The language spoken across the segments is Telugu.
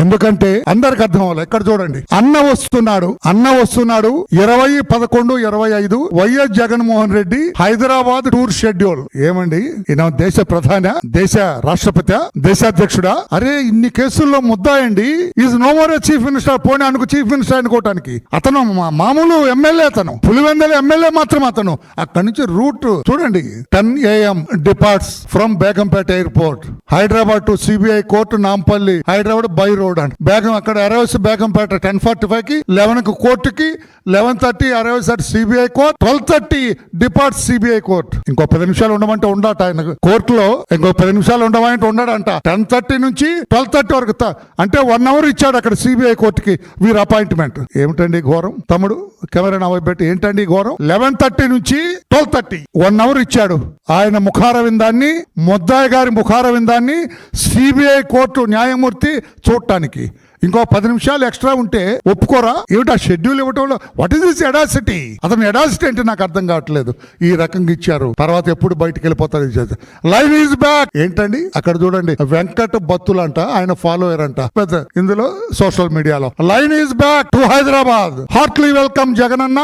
ఎందుకంటే అందరికి అర్థం అవ్వాలి. ఎక్కడ చూడండి, అన్న వస్తున్నాడు 20/11/25 YS Jaganmohan Reddy Hyderabad tour schedule. ఏమండి, ఈయన దేశ ప్రధాన, దేశ రాష్ట్రపతి, దేశాధ్యక్షుడా? అరే ఇన్ని కేసుల్లో ముద్దాయండి. Is no more chief minister. పోనీ అనుకు చీఫ్ మినిస్టర్ అనుకోవటానికి అతను మామూలు ఎమ్మెల్యే, అతను పులివెందల ఎమ్మెల్యే మాత్రం. అతను అక్కడి నుంచి రూట్ చూడండి. 10 AM departs from Begumpet airport, Hyderabad to CBI court Nampally, Hyderabad by road and Begum. అక్కడ అరైవ్స్ బేగంపేట 10:45కి, 11కి కోర్టుకి, 11:30 arrives at CBI court, 12:30 departs CBI court. ఇంకో 10 నిమిషాలు ఉండమంటే ఉండట ఆయన కోర్టులో. ఇంకో 10 నిమిషాలు ఉండమంటే ఉండడంట. 10:30 నుంచి 12:30 వరకు, అంటే 1 hour ఇచ్చాడు అక్కడ సిబిఐ కోర్టుకి వీరు అపాయింట్మెంట్. ఏమిటండి ఘోరం? తమ్ముడు కెమెరా నవ్వు పెట్టి, ఏంటండి ఘోరం? 11:30 నుంచి 12:30 1 hour ఇచ్చాడు. ఆయన ముఖారవిందాన్ని, ముద్దాయి గారి ముఖారవిందాన్ని సిబిఐ కోర్టు న్యాయమూర్తి చూడటానికి. ఇంకో 10 నిమిషాలు ఎక్స్ట్రా ఉంటే ఒప్పుకోరా? ఏమిటి ఆ షెడ్యూల్ ఇవ్వటంలో? What is this audacity? అతను ఎడాసిటీ అంటే నాకు అర్థం కావట్లేదు. ఈ రకంగా ఇచ్చారు. తర్వాత ఎప్పుడు బయటికి వెళ్ళిపోతారు. Live is back. ఏంటండి అక్కడ చూడండి, వెంకట్ బత్తులు అంట, ఆయన ఫాలోయర్ అంట పెద్ద ఇందులో సోషల్ మీడియాలో. Line is back to Hyderabad, heartly welcome Jagan anna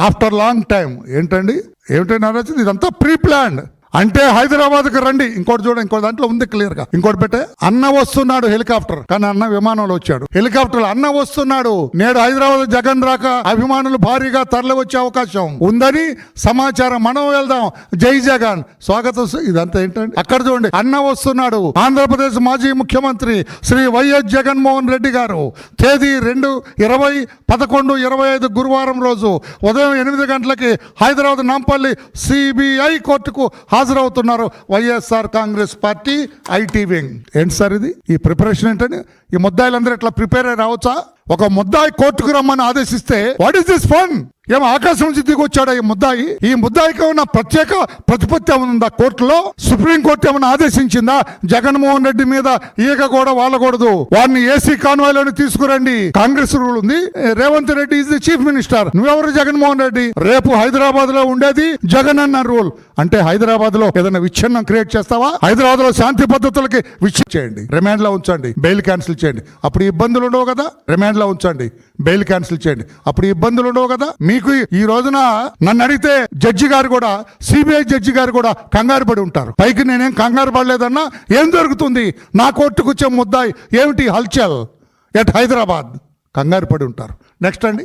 after long time. ఏంటండి ఏమిటంటే ఇదంతా ప్రీ ప్లాన్డ్. అంటే హైదరాబాద్ కు రండి. ఇంకోటి చూడండి, ఇంకో దాంట్లో ఉంది క్లియర్ గా. ఇంకోటి పెట్టే, అన్న వస్తున్నాడు హెలికాప్టర్, కానీ అన్న విమానంలో వచ్చాడు. హెలికాప్టర్ అన్న వస్తున్నాడు. నేడు హైదరాబాద్ జగన్ రాక అభిమానులు భారీగా తరలి వచ్చే అవకాశం ఉందని సమాచారం. మనం వెళ్దాం. జై జగన్ స్వాగతం. ఇదంతా ఏంటండి? అక్కడ చూడండి, అన్న వస్తున్నాడు. ఆంధ్రప్రదేశ్ మాజీ ముఖ్యమంత్రి శ్రీ వైఎస్ జగన్మోహన్ రెడ్డి గారు తేదీ 2/20/11/25 గురువారం రోజు ఉదయం 8 గంటలకి హైదరాబాద్ నాంపల్లి సిబిఐ కోర్టుకు హాజరవుతున్నారు. YSR Congress party IT wing. ఏంటి సార్ ఇది? ఈ ప్రిపరేషన్ ఏంటని? ఈ ముద్దాయిలందరూ ఎట్లా ప్రిపేర్ అయ్యి రావచ్చా? ఒక ముద్దాయి కోర్టుకు రమ్మని ఆదేశిస్తే వాట్ ఈస్ దిస్ ఫన్? ఏమో ఆకాశం నుంచి దిగొచ్చాడా ఈ ముద్దాయి? ఈ ముద్దాయికి ఉన్న ప్రత్యేక ప్రతిపత్తి ఏమన్నా కోర్టులో? సుప్రీంకోర్టు ఏమన్నా ఆదేశించిందా జగన్మోహన్ రెడ్డి మీద ఈగ కూడా వాలకూడదు, వారిని ఏసీ కాన్వాయ్లోని తీసుకురండి? కాంగ్రెస్ రూల్ ఉంది. Revanth Reddy is the chief minister. నువ్వెవరు జగన్మోహన్ రెడ్డి? రేపు హైదరాబాద్ లో ఉండేది జగన్ అన్న రూల్. అంటే హైదరాబాద్ లో ఏదైనా విచ్ఛిన్నం క్రియేట్ చేస్తావా? హైదరాబాద్ లో శాంతి పద్ధతులకి విచ్ఛిన్నం చేయండి, రిమాండ్ లో ఉంచండి, బెయిల్ క్యాన్సిల్ చేయండి. అప్పుడు ఇబ్బందులు ఉండవు కదా. రిమాండ్ లో ఉంచండి, బెయిల్ క్యాన్సిల్ చేయండి. అప్పుడు ఇబ్బందులు ఉండవు కదా. మీకు ఈ రోజున నన్ను అడిగితే జడ్జి గారు కూడా, సిబిఐ జడ్జి గారు కూడా కంగారు పడి ఉంటారు. పైకి నేనేం కంగారు పడలేదన్నా ఏం జరుగుతుంది? నా కోర్టుకు వచ్చే ముద్దాయి ఏమిటి హల్చల్ ఎట్ హైదరాబాద్? కంగారు పడి ఉంటారు. నెక్స్ట్ అండి.